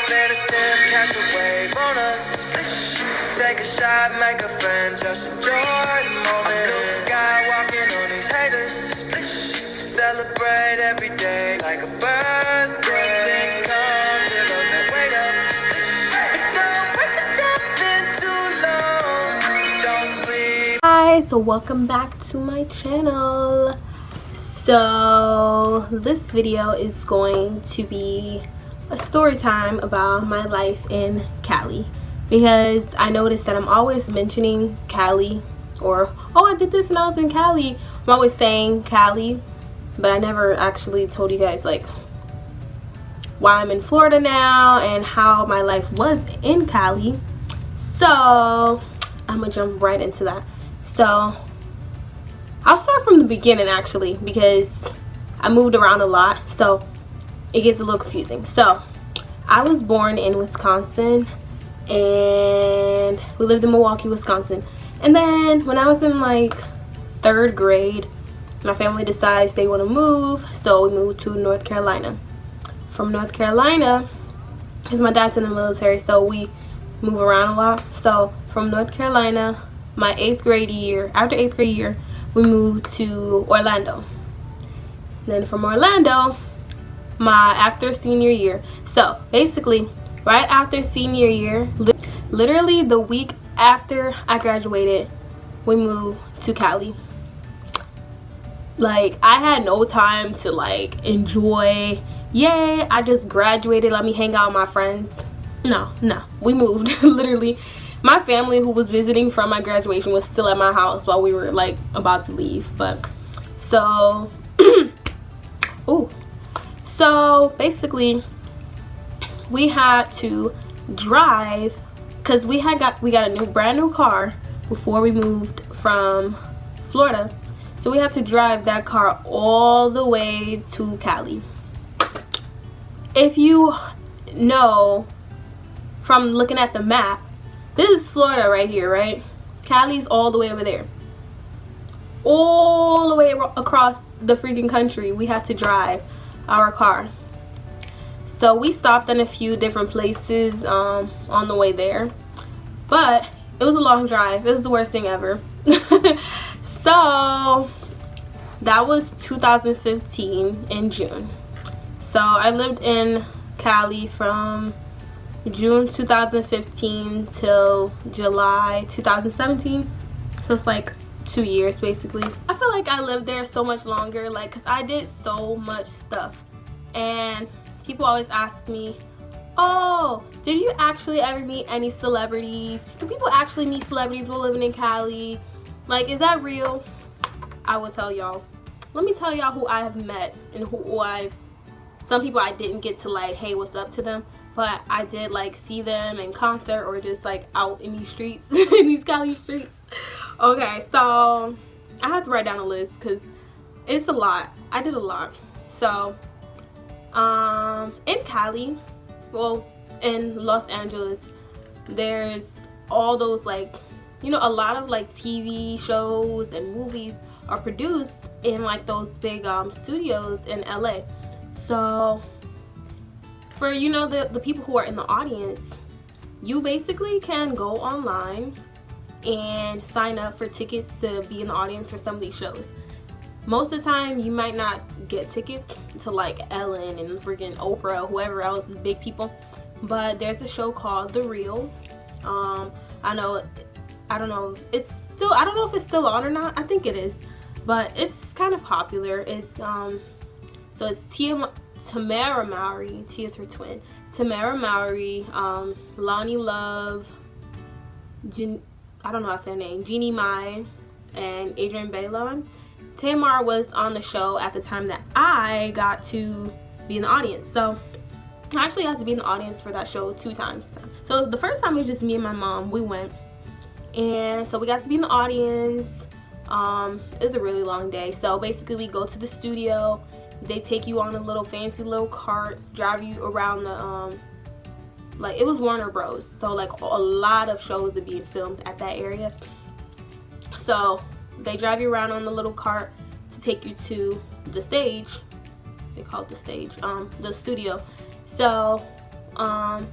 Stand a step, catch a wave on us. Take a shot, make a friend, just enjoy the moment. Blue sky, walking on these haters. Celebrate every day like a birthday. Things come, give us that wait up. Don't wait to jump in too long. Don't sleep. Hi, so welcome back to my channel. So this video is going to be a story time about my life in Cali, because I noticed that I'm always mentioning Cali, or oh, I did this when I was in Cali. I'm always saying Cali, but I never actually told you guys like why I'm in Florida now and how my life was in Cali. So I'm gonna jump right into that. So I'll start from the beginning actually, because I moved around a lot, so it gets a little confusing. So I was born in Wisconsin, and we lived in Milwaukee, Wisconsin. And then when I was in like 3rd grade, my family decides they want to move, so we moved to North Carolina. From North Carolina, because my dad's in the military, so we move around a lot. So from North Carolina, my 8th grade year, after 8th grade year, we moved to Orlando. Then from Orlando, after senior year. So basically, right after senior year, literally the week after I graduated, we moved to Cali. Like, I had no time to like enjoy, yay, I just graduated, let me hang out with my friends. No, we moved. Literally, my family who was visiting from my graduation was still at my house while we were like about to leave. But so ooh, so basically we had to drive, because we got a brand new car before we moved from Florida. So we had to drive that car all the way to Cali. If you know from looking at the map, this is Florida right here, right? Cali's all the way over there. All the way across the freaking country, we had to drive our car. So we stopped in a few different places on the way there. But it was a long drive. It was the worst thing ever. So that was 2015 in June. So I lived in Cali from June 2015 till July 2017. So it's like 2 years basically. I feel like I lived there so much longer, like, because I did so much stuff. And people always ask me, oh, did you actually ever meet any celebrities? Do people actually meet celebrities while living in Cali? Like, is that real? I will tell y'all. Let me tell y'all who I have met and some people I didn't get to like, hey, what's up to them, but I did like see them in concert or just like out in these streets, in these Cali streets. Okay, so I had to write down a list because it's a lot. I did a lot. So in Cali, well, in Los Angeles, there's all those like, you know, a lot of like TV shows and movies are produced in like those big studios in LA. So for, you know, the people who are in the audience, you basically can go online and sign up for tickets to be in the audience for some of these shows. Most of the time you might not get tickets to like Ellen and freaking Oprah, whoever else is big people, but there's a show called The Real. I don't know if it's still on or not. I think it is, but it's kind of popular. It's so it's Tamara Mowry, T is her twin, Tamara Mowry, Lonnie Love, I don't know how to say her name, Jeannie Mai, and Adrian Bailon. Tamar was on the show at the time that I got to be in the audience. So I actually had to be in the audience for that show 2 times. So the first time it was just me and my mom. We went, and so we got to be in the audience. It was a really long day. So basically we go to the studio. They take you on a little fancy little cart, drive you around the like, it was Warner Bros. So like a lot of shows are being filmed at that area. So they drive you around on the little cart to take you to the stage. They call it the stage, the studio. So My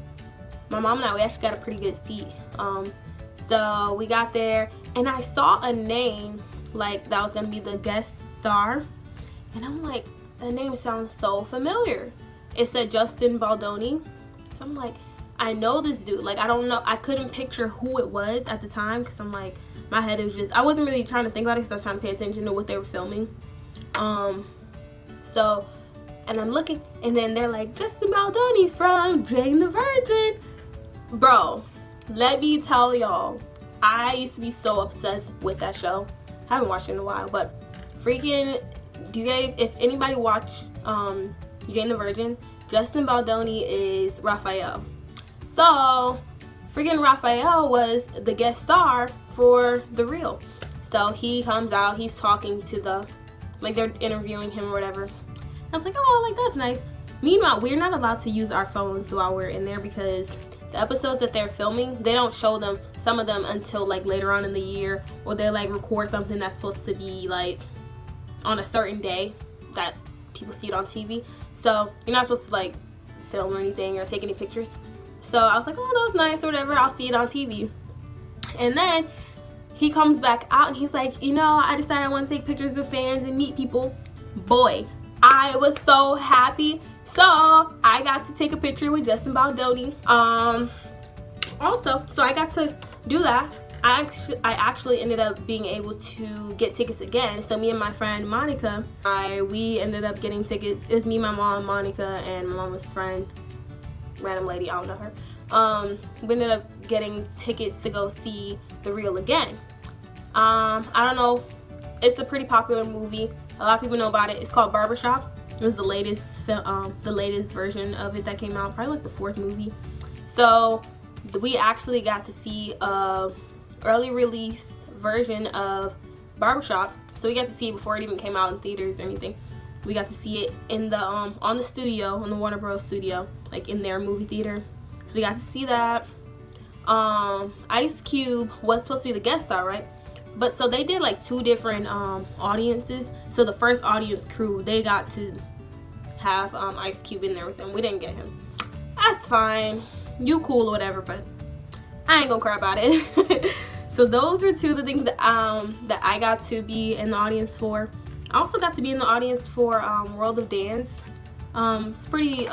mom and I, we actually got a pretty good seat. So we got there, and I saw a name like that was gonna be the guest star, and I'm like, the name sounds so familiar. It said Justin Baldoni, so I'm like, I know this dude. Like, I don't know, I couldn't picture who it was at the time because I'm like, my head was just, I wasn't really trying to think about it because I was trying to pay attention to what they were filming. So, and I'm looking, and then they're like, Justin Baldoni from Jane the Virgin. Bro, let me tell y'all, I used to be so obsessed with that show. I haven't watched it in a while, but freaking, do you guys, if anybody watched Jane the Virgin, Justin Baldoni is Raphael. So, freaking Raphael was the guest star for The Real. So he comes out, he's talking to the, like they're interviewing him or whatever. I was like, oh, like that's nice. Meanwhile, we're not allowed to use our phones while we're in there because the episodes that they're filming, they don't show them, some of them, until like later on in the year, or they like record something that's supposed to be like on a certain day that people see it on TV. So you're not supposed to like film or anything or take any pictures. So I was like, oh, that was nice or whatever, I'll see it on TV. And then he comes back out and he's like, you know, I decided I want to take pictures with fans and meet people. Boy, I was so happy. So I got to take a picture with Justin Baldoni. Also, so I got to do that. I actually ended up being able to get tickets again. So me and my friend Monica, we ended up getting tickets. It was me, my mom, Monica, and my mama's friend, random lady, I don't know her. We ended up getting tickets to go see The Real again. I don't know, it's a pretty popular movie. A lot of people know about it. It's called Barbershop. It was the latest version of it that came out, probably like the 4th movie. So we actually got to see a early release version of Barbershop. So we got to see it before it even came out in theaters or anything. We got to see it in the on the studio, on the Warner Bros. Studio, like in their movie theater. So we got to see that. Ice Cube was supposed to be the guest star, right? But so they did like 2 different audiences. So the first audience crew, they got to have Ice Cube in there with them. We didn't get him. That's fine. You cool or whatever, but I ain't gonna cry about it. So those were 2 of the things that I got to be in the audience for. I also got to be in the audience for World of Dance. It's a pretty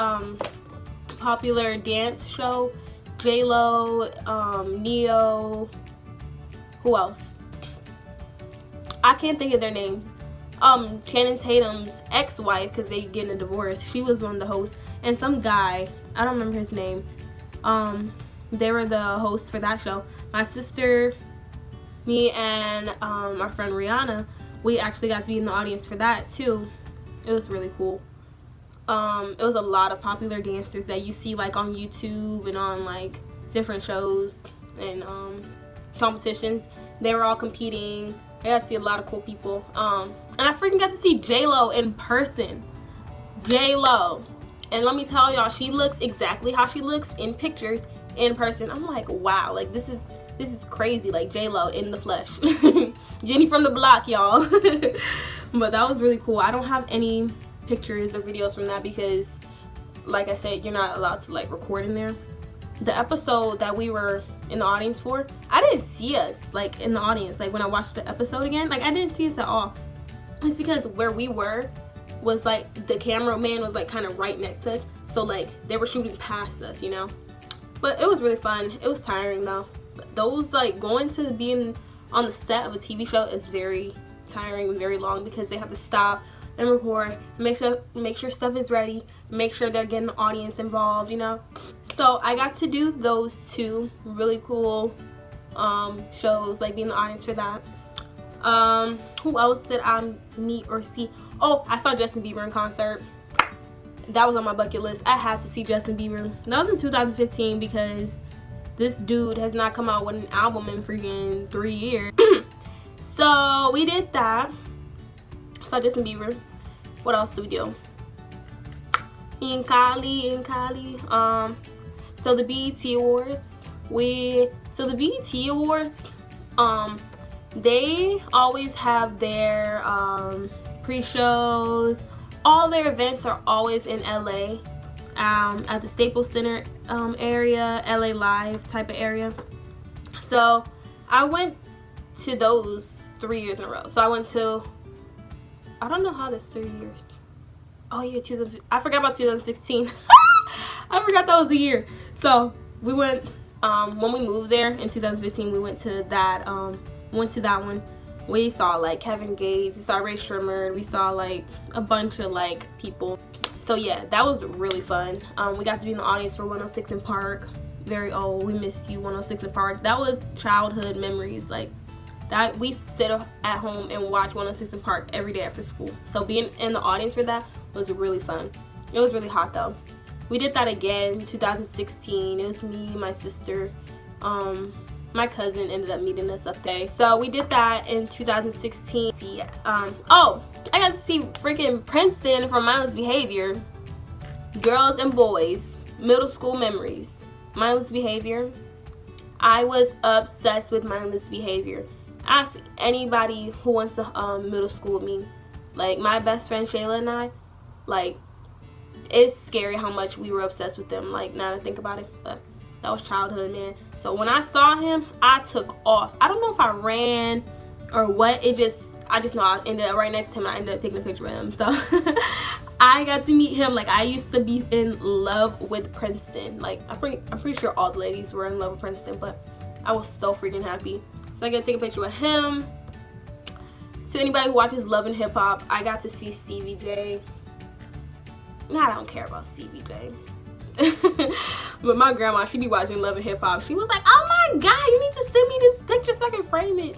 popular dance show. J-Lo, Neo, who else? I can't think of their names. Channing Tatum's ex-wife, because they getting a divorce, she was one of the hosts, and some guy, I don't remember his name. They were the hosts for that show. My sister, me, and our friend Rihanna, we actually got to be in the audience for that too. It was really cool. It was a lot of popular dancers that you see like on YouTube and on like different shows and competitions. They were all competing. I got to see a lot of cool people. And I freaking got to see J-Lo in person. J-Lo. And let me tell y'all, she looks exactly how she looks in pictures in person. I'm like, wow, like this is crazy, like J-Lo in the flesh. Jenny from the block, y'all. But that was really cool. I don't have any pictures or videos from that because, like I said, you're not allowed to like record in there. The episode that we were in the audience for, I didn't see us like in the audience. Like when I watched the episode again, like I didn't see us at all. It's because where we were was like the cameraman was like kind of right next to us, so like they were shooting past us, you know. But it was really fun. It was tiring though. But those like going to being on the set of a TV show is very tiring and very long because they have to stop and record, make sure stuff is ready, make sure they're getting the audience involved, you know. So I got to do those 2 really cool shows, like being in the audience for that. Who else did I meet or see? Oh, I saw Justin Bieber in concert. That was on my bucket list. I had to see Justin Bieber. That was in 2015 because this dude has not come out with an album in freaking 3 years. So we did that. Saw Justin Bieber. What else did we do? In Cali. So the BET Awards. The BET Awards, they always have their pre-shows. All their events are always in LA at the Staples Center area, LA Live type of area. So I went to those 3 years in a row. So I went to, I don't know how that's 3 years. Oh yeah, I forgot about 2016. I forgot that was a year. So we went, when we moved there in 2015, we went to that one. We saw like Kevin Gates, we saw Ray Shermer, we saw like a bunch of like people. So yeah, that was really fun. We got to be in the audience for 106 in Park. Very old, we miss you, 106 in Park. That was childhood memories. Like that, we sit at home and watch 106 in Park every day after school. So being in the audience for that was really fun. It was really hot though. We did that again in 2016. It was me, my sister, my cousin ended up meeting us up there. So we did that in 2016. Oh, I got to see freaking Princeton from Mindless Behavior. Girls and boys, middle school memories. Mindless Behavior. I was obsessed with Mindless Behavior. Ask anybody who went to middle school with me. Like my best friend Shayla and I, like, it's scary how much we were obsessed with them. Like now that I think about it, but that was childhood, man. So when I saw him, I took off. I don't know if I ran or what. I just know I ended up right next to him and I ended up taking a picture with him. So I got to meet him. Like I used to be in love with Princeton. Like I'm pretty sure all the ladies were in love with Princeton, but I was so freaking happy. So I got to take a picture with him. To anybody who watches Love and Hip Hop, I got to see Stevie J. I don't care about Stevie J. But my grandma, she be watching Love and Hip Hop. She was like, oh my god, you need to send me this picture so I can frame it.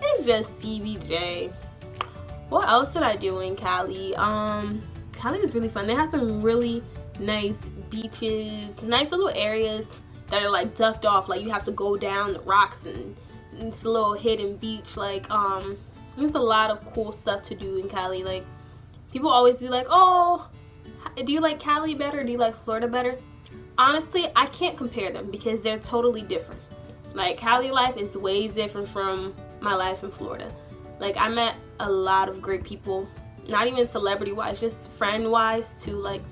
It's just Stevie J. What else did I do in Cali? Cali is really fun. They have some really nice beaches, nice little areas that are like ducked off. Like you have to go down the rocks and it's a little hidden beach. Like there's a lot of cool stuff to do in Cali. Like people always be like, oh, do you like Cali better? Do you like Florida better? Honestly, I can't compare them because they're totally different. Like Cali life is way different from my life in Florida. Like I met a lot of great people, not even celebrity wise, just friend wise too. Like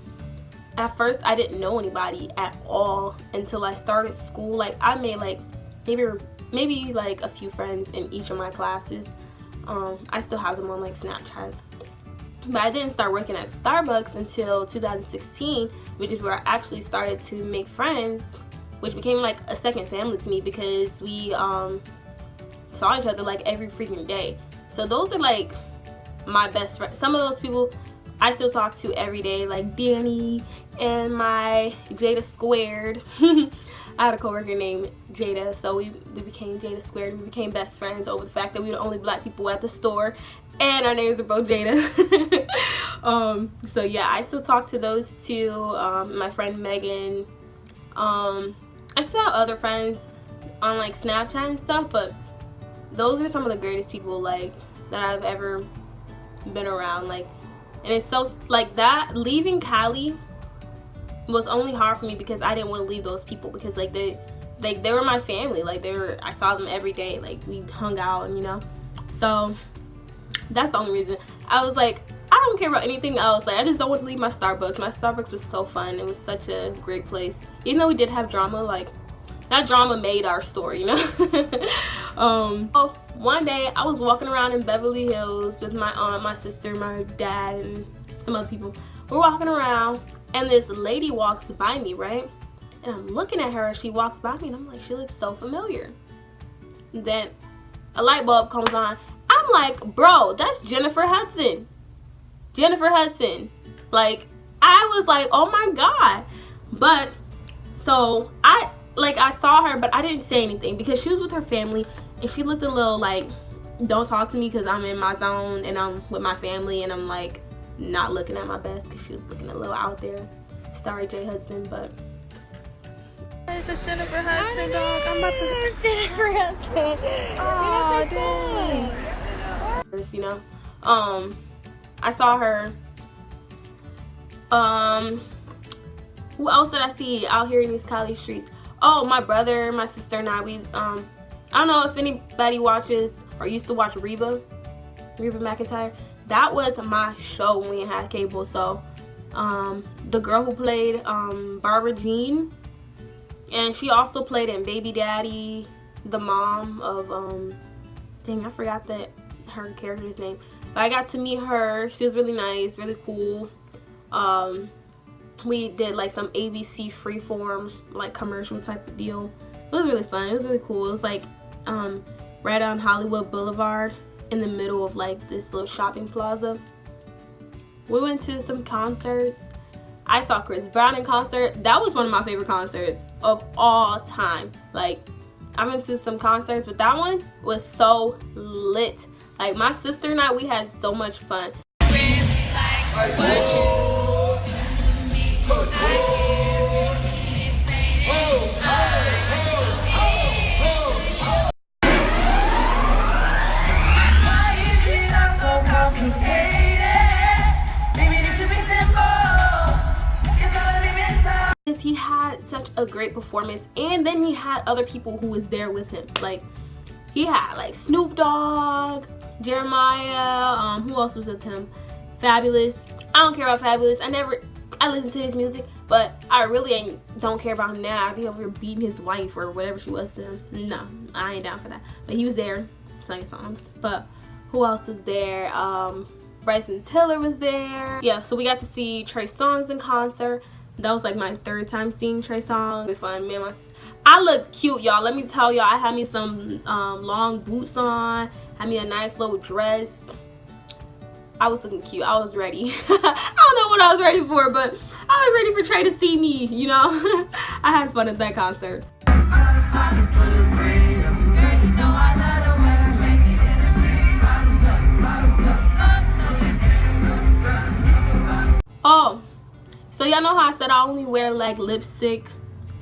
at first I didn't know anybody at all until I started school. Like I made like maybe like a few friends in each of my classes. I still have them on like Snapchat. But I didn't start working at Starbucks until 2016, which is where I actually started to make friends, which became like a second family to me because we saw each other like every freaking day. So those are like my best friends. Some of those people I still talk to every day, like Danny and my Jada Squared. I had a coworker named Jada, so we became Jada Squared. We became best friends over the fact that we were the only black people at the store, and our names are both Jada. So yeah, I still talk to those two. My friend Megan. I still have other friends on like Snapchat and stuff, but those are some of the greatest people like that I've ever been around. Like, and it's so like that leaving Cali was only hard for me because I didn't want to leave those people because like they were my family. Like I saw them every day. Like we hung out, and you know. So that's the only reason. I was like, I don't care about anything else. Like I just don't want to leave my Starbucks. My Starbucks was so fun. It was such a great place. Even though we did have drama, like that drama made our story, you know. Oh, one day I was walking around in Beverly Hills with my aunt, my sister, my dad, and some other people. We're walking around and this lady walks by me, right? And I'm looking at her as she walks by me and I'm like, she looks so familiar. And then a light bulb comes on. I'm like, bro, that's Jennifer Hudson. Jennifer Hudson. Like, I was like, oh my god. But so I saw her, but I didn't say anything because she was with her family and she looked a little like, don't talk to me because I'm in my zone and I'm with my family and I'm like not looking at my best because she was looking a little out there. Sorry, Jay Hudson, but It's a Jennifer Hudson, dog. I'm about to. It's Jennifer Hudson. Oh, dang. you know. I saw her. Who else did I see out here in these Cali streets? Oh, my brother, my sister, and I. I don't know if anybody watches or used to watch Reba McEntire. That was my show when we had cable. So the girl who played Barbara Jean, and she also played in Baby Daddy, the mom of dang, I forgot her character's name, but I got to meet her. She was really nice, really cool. We did like some ABC Freeform like commercial type of deal. It was really fun. It was really cool. It was like right on Hollywood Boulevard in the middle of like this little shopping plaza. We went to some concerts. I saw Chris Brown in concert. That was one of my favorite concerts of all time. Like, I went to some concerts, but that one was so lit. Like, my sister and I, we had so much fun. He had such a great performance, and then he had other people who was there with him. Like, he had like Snoop Dogg, Jeremiah, who else was with him? Fabulous. I don't care about Fabulous. I listen to his music, but I really don't care about him now. I think over here beating his wife or whatever she was to him. No, I ain't down for that. But he was there singing songs. But who else was there? Bryson Tiller was there. Yeah, so we got to see Trey Songz in concert. That was like my third time seeing Trey Songz. Really fun, man. I look cute, y'all. Let me tell y'all, I had me some long boots on, had me a nice little dress. I was looking cute. I was ready. I don't know what I was ready for, but I was ready for Trey to see me, you know. I had fun at that concert. Oh, so y'all know how I said I only wear like lipstick,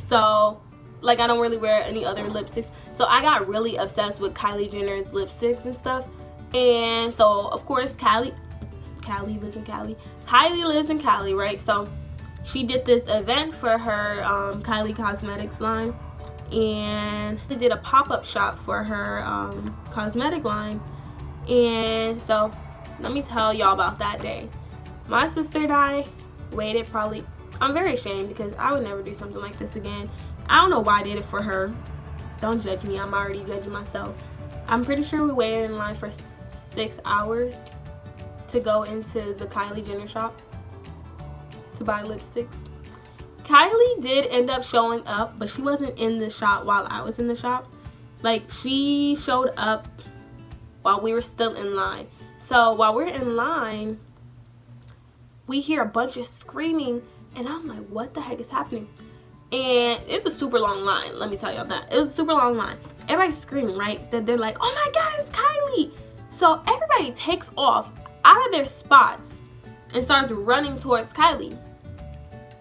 so like I don't really wear any other lipsticks. So I got really obsessed with Kylie Jenner's lipsticks and stuff, and so of course Kylie lives in Cali. Kylie lives in Cali, right? So she did this event for her Kylie Cosmetics line, and they did a pop-up shop for her cosmetic line. And so let me tell y'all about that day. My sister and I waited probably, I'm very ashamed because I would never do something like this again. I don't know why I did it for her. Don't judge me, I'm already judging myself. I'm pretty sure we waited in line for 6 hours to go into the Kylie Jenner shop to buy lipsticks. Kylie did end up showing up, but she wasn't in the shop while I was in the shop. Like, she showed up while we were still in line. So while we're in line, we hear a bunch of screaming, and I'm like, what the heck is happening? And it's a super long line, let me tell y'all that. It was a super long line. Everybody's screaming, right? That they're like, oh my God, it's Kylie. So everybody takes off out of their spots and starts running towards Kylie.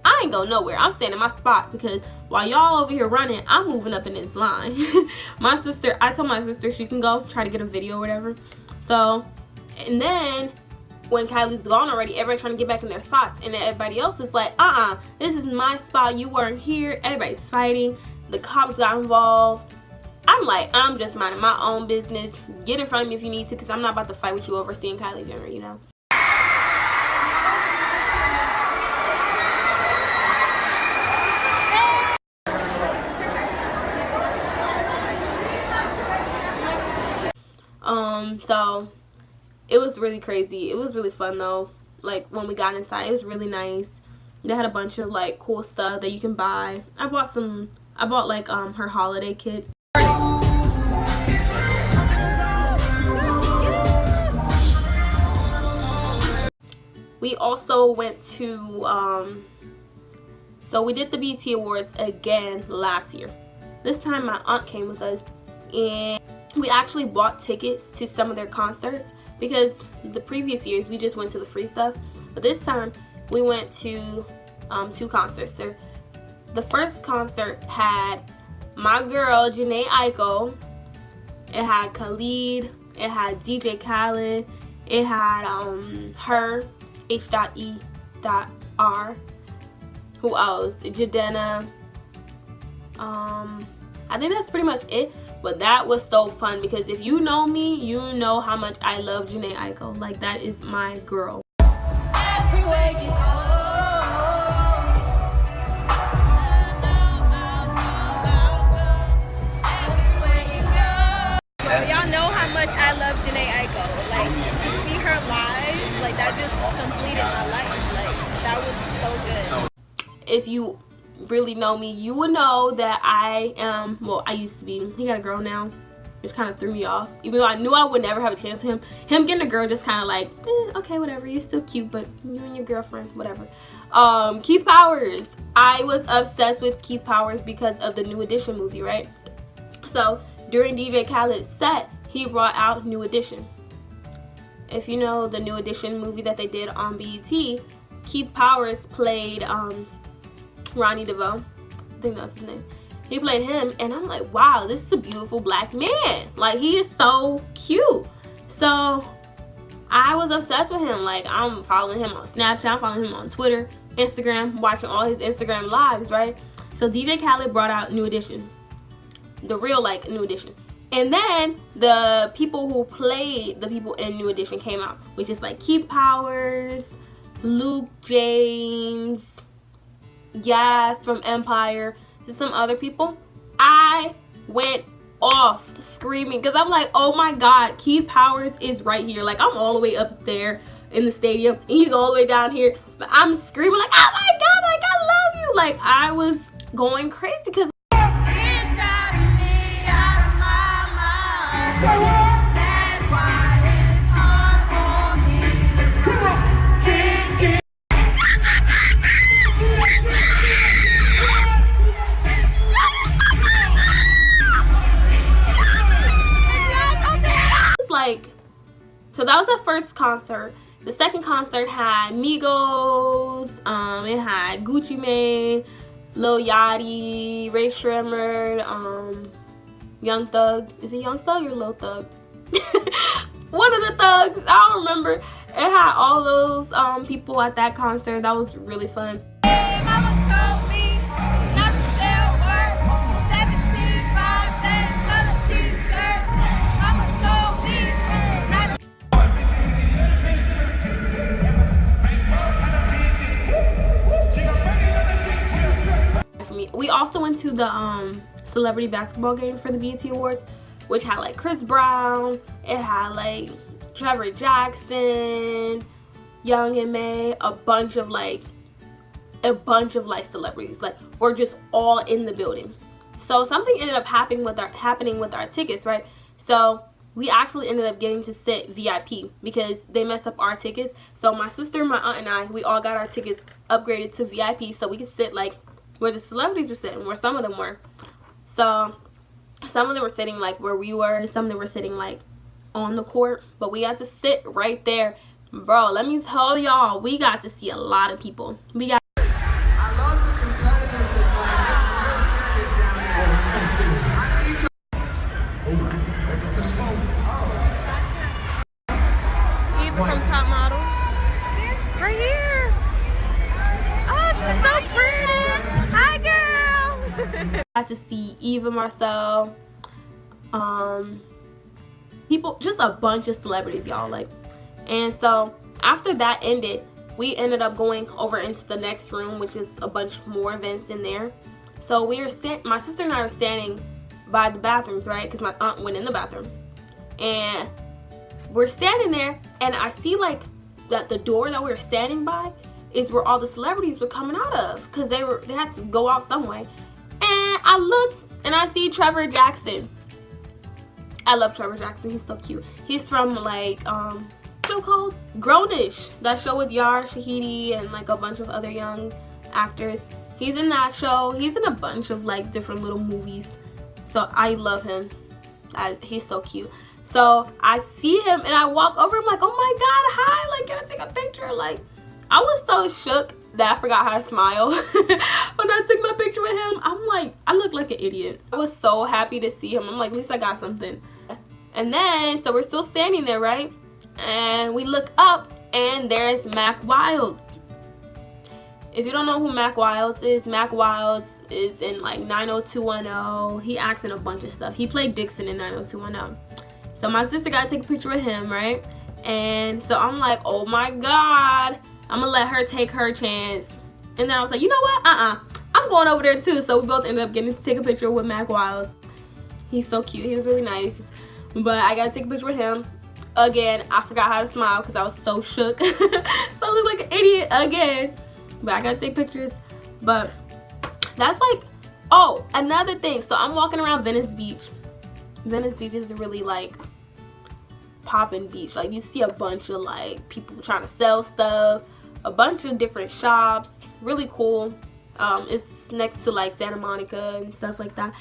I ain't going nowhere. I'm staying in my spot because while y'all over here running, I'm moving up in this line. I told my sister she can go try to get a video or whatever. So, and then when Kylie's gone already, everybody's trying to get back in their spots, and then everybody else is like, this is my spot, you weren't here. Everybody's fighting. The cops got involved. I'm like, I'm just minding my own business. Get in front of me if you need to, because I'm not about to fight with you over seeing Kylie Jenner, you know. So it was really crazy. It was really fun though. Like, when we got inside, it was really nice. They had a bunch of like cool stuff that you can buy. I bought like her holiday kit. We also went to so we did the BET Awards again last year. This time my aunt came with us, and we actually bought tickets to some of their concerts, because the previous years we just went to the free stuff, but this time we went to 2 concerts. The first concert had my girl Jhené Aiko, it had Khalid, it had DJ Khaled, it had her, H.E.R. Who else? Jadena. I think that's pretty much it. But that was so fun, because if you know me, you know how much I love Jhené Aiko. Like, that is my girl. Everywhere you go, if you really know me, you will know that I am, well, I used to be, he got a girl now, which kind of threw me off, even though I knew I would never have a chance with him getting a girl just kind of like, okay, whatever, you're still cute, but you and your girlfriend, whatever. Keith Powers, I was obsessed with Keith Powers because of the New Edition movie, right? So during DJ Khaled's set, he brought out New Edition. If you know the New Edition movie that they did on BET, Keith Powers played Ronnie DeVoe. I think that's his name. He played him, and I'm like, wow, this is a beautiful black man. Like, he is so cute. So I was obsessed with him. Like, I'm following him on Snapchat, I'm following him on Twitter, Instagram, watching all his Instagram lives, right? So DJ Khaled brought out New Edition, the real like New Edition. And then the people who played the people in New Edition came out, which is like Keith Powers, Luke James, Yas from Empire, and some other people. I went off screaming because I'm like, oh my god, Keith Powers is right here. Like, I'm all the way up there in the stadium and he's all the way down here, but I'm screaming like, oh my god, like, I love you. Like, I was going crazy because so that was the first concert. The second concert had Migos, it had Gucci Mane, Lil Yachty, Ray Shremmer, Young Thug. Is it Young Thug or Lil Thug? One of the thugs, I don't remember. It had all those people at that concert. That was really fun. We also went to the celebrity basketball game for the BET Awards, which had like Chris Brown, it had like Trevor Jackson, Young and May, a bunch of celebrities. Like, we're just all in the building. So something ended up happening with our tickets, right? So we actually ended up getting to sit VIP because they messed up our tickets. So my sister, my aunt, and I, we all got our tickets upgraded to VIP so we could sit like where the celebrities were sitting, where some of them were. So some of them were sitting like where we were, and some of them were sitting like on the court, but we had to sit right there. Bro, let me tell y'all, we got to see a lot of people. We got Eva from Top Model. Right here. Oh, she's so pretty. Hi, girl. Got to see Eva Marcel. People, just a bunch of celebrities, y'all. Like, and so after that ended, we ended up going over into the next room, which is a bunch more events in there. So we were my sister and I were standing by the bathrooms, right? Because my aunt went in the bathroom, and we're standing there, and I see like that the door that we were standing by is where all the celebrities were coming out of, because they had to go out some way. And I look and I see Trevor Jackson. I love Trevor Jackson. He's so cute. He's from like show called Grownish, that show with Yara Shahidi and like a bunch of other young actors. He's in that show. He's in a bunch of like different little movies. So I love him. He's so cute. So I see him and I walk over. I'm like, oh my god, hi, like, can I take a picture? Like, I was so shook that I forgot how to smile when I took my picture with him. I'm like, I look like an idiot. I was so happy to see him. I'm like, at least I got something. And then, so we're still standing there, right? And we look up and there's Mac Wilds. If you don't know who Mac Wilds is is in like 90210. He acts in a bunch of stuff. He played Dixon in 90210. So my sister got to take a picture with him, right? And so I'm like, oh my god, I'm gonna let her take her chance. And then I was like, you know what? I'm going over there too. So we both ended up getting to take a picture with Mac Wilds. He's so cute. He was really nice. But I got to take a picture with him. Again, I forgot how to smile because I was so shook. So I look like an idiot again. But I got to take pictures But that's like, oh, another thing. So I'm walking around Venice Beach. Venice Beach is really like poppin' beach. Like you see a bunch of like people trying to sell stuff, a bunch of different shops, really cool. It's next to like Santa Monica and stuff like that.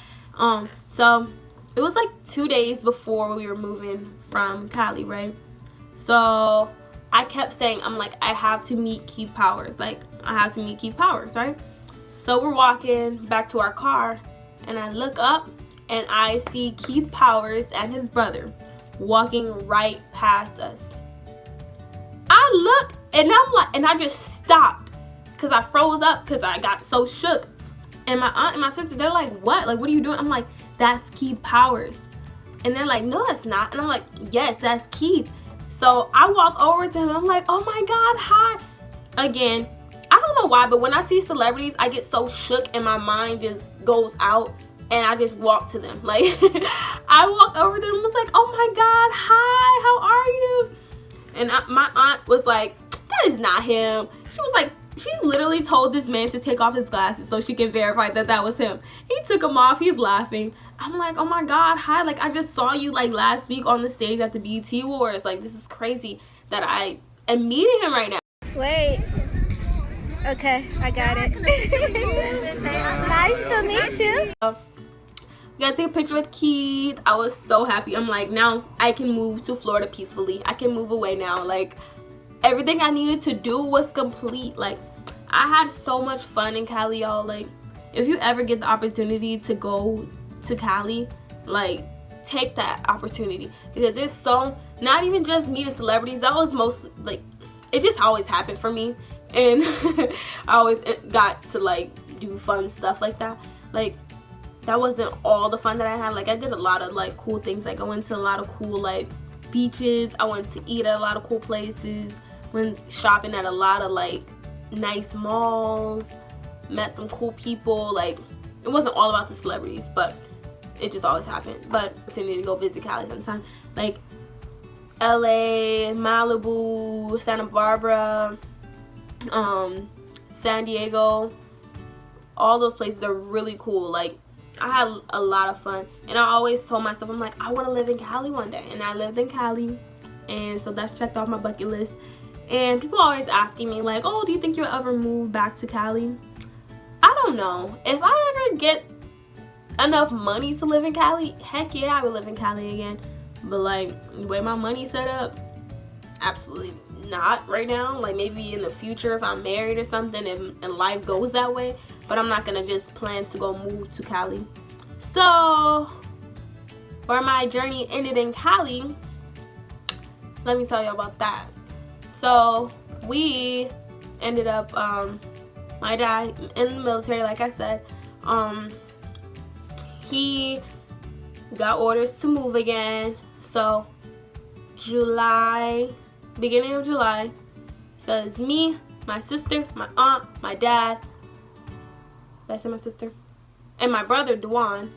So it was like 2 days before we were moving from Cali, right? So I kept saying, I'm like, I have to meet Keith Powers. Like, I have to meet Keith Powers, right? So we're walking back to our car, and I look up, and I see Keith Powers and his brother walking right past us. I look, and I'm like, and I just stopped, because I froze up, because I got so shook. And my aunt and my sister, they're like, what? Like, what are you doing? I'm like, that's Keith Powers. And they're like, no, that's not. And I'm like, yes, that's Keith. So I walk over to him. I'm like, oh my God, hi. Again, I don't know why, but when I see celebrities, I get so shook and my mind just goes out and I just walk to them. Like, I walked over to them and was like, oh my God, hi, how are you? And my aunt was like, that is not him. She was like, she's literally told this man to take off his glasses so she can verify that that was him. He took them off. He's laughing. I'm like, oh my God, hi. Like, I just saw you like last week on the stage at the BET Awards. Like, this is crazy that I am meeting him right now. Wait. Okay, I got it. Nice to meet you. We got to take a picture with Keith. I was so happy. I'm like, now I can move to Florida peacefully. I can move away now. Like, everything I needed to do was complete. Like, I had so much fun in Cali, y'all. Like, if you ever get the opportunity to go to Cali, like, take that opportunity, because there's so, not even just meeting celebrities, that was mostly like, it just always happened for me, and I always got to like do fun stuff like that. Like, that wasn't all the fun that I had. Like, I did a lot of like cool things. Like, I went to a lot of cool like beaches, I went to eat at a lot of cool places, went shopping at a lot of like nice malls, met some cool people. Like, it wasn't all about the celebrities, but it just always happened. But opportunity to go visit Cali sometime, like LA, Malibu, Santa Barbara, San Diego, all those places are really cool. Like, I had a lot of fun, and I always told myself, I'm like, I want to live in Cali one day, and I lived in Cali, and so that's checked off my bucket list. And people are always asking me like, oh, do you think you'll ever move back to Cali? I don't know. If I ever get enough money to live in Cali, heck yeah, I would live in Cali again. But like, the way my money's set up, absolutely not right now. Like, maybe in the future if I'm married or something and life goes that way, but I'm not gonna just plan to go move to Cali. So where my journey ended in Cali, let me tell you about that. So we ended up, my dad in the military, like I said, he got orders to move again. So July, beginning of July, so it's me, my sister, my aunt, my dad, did I say my sister? And my brother, Dewan.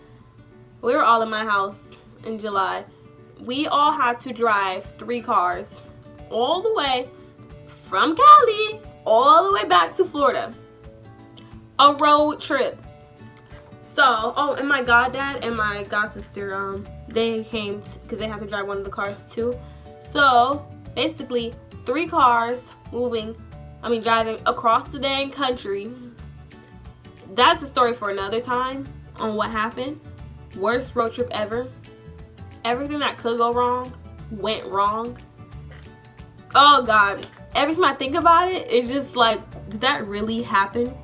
We were all in my house in July. We all had to drive 3 cars all the way from Cali all the way back to Florida. A road trip. So, oh, and my goddad and my godsister, they came because they had to drive one of the cars too. So basically 3 cars driving across the dang country. That's a story for another time on what happened. Worst road trip ever. Everything that could go wrong went wrong. Oh God, every time I think about it, it's just like, did that really happen?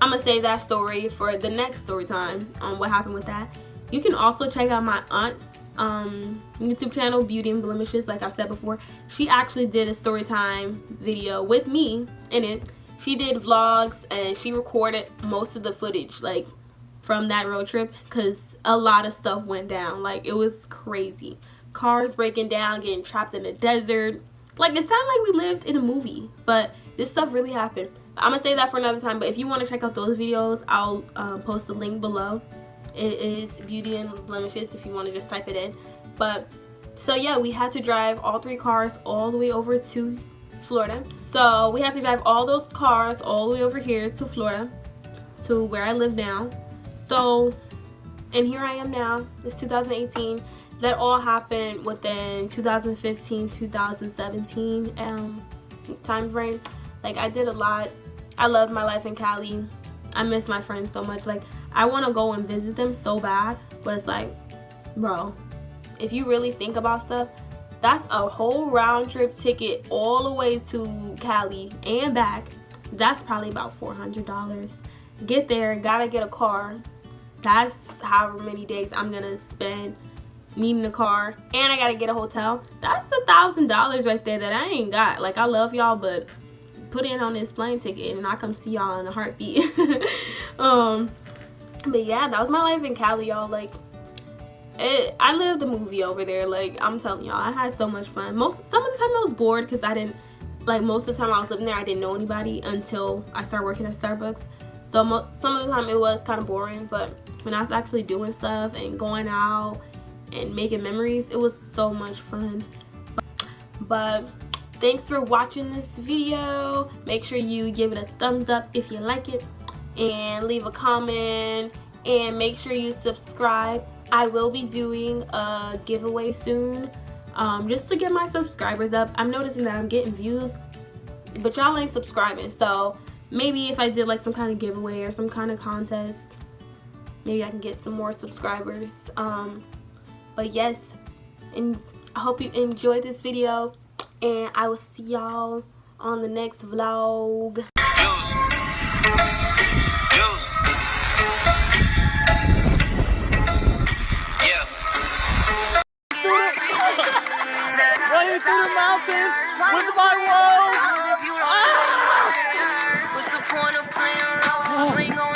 I'm gonna save that story for the next story time on what happened with that. You can also check out my aunt's YouTube channel, Beauty and Blemishes. Like I've said before, she actually did a story time video with me in it. She did vlogs and she recorded most of the footage like from that road trip, because a lot of stuff went down. Like, it was crazy. Cars breaking down, getting trapped in the desert. Like, it sounded like we lived in a movie, but this stuff really happened. I'm gonna say that for another time, but if you want to check out those videos, I'll post the link below. It is Beauty and Blemishes if you want to just type it in. But so yeah, we had to drive all 3 cars all the way over to Florida. So we had to drive all those cars all the way over here to Florida to where I live now. So, and here I am now. It's 2018. That all happened within 2015, 2017 time frame. Like, I did a lot. I loved my life in Cali. I miss my friends so much. Like, I want to go and visit them so bad, but it's like, bro, if you really think about stuff, that's a whole round trip ticket all the way to Cali and back. That's probably about $400. Get there, gotta get a car. That's however many days I'm gonna spend needing a car, and I gotta get a hotel. That's $1,000 right there that I ain't got. Like, I love y'all, but put in on this plane ticket and I come see y'all in a heartbeat. But yeah, that was my life in Cali, y'all. Like, I lived the movie over there. Like, I'm telling y'all, I had so much fun. Some of the time I was bored because I didn't, like, most of the time I was living there, I didn't know anybody until I started working at Starbucks. So some of the time it was kind of boring, but when I was actually doing stuff and going out and making memories, it was so much fun. But thanks for watching this video. Make sure you give it a thumbs up if you like it, and leave a comment, and make sure you subscribe. I will be doing a giveaway soon, just to get my subscribers up. I'm noticing that I'm getting views, but y'all ain't subscribing. So maybe if I did like some kind of giveaway or some kind of contest, maybe I can get some more subscribers. But yes, and I hope you enjoyed this video, and I will see y'all on the next vlog. Running through the mountains with my woes. What's the point of playing around?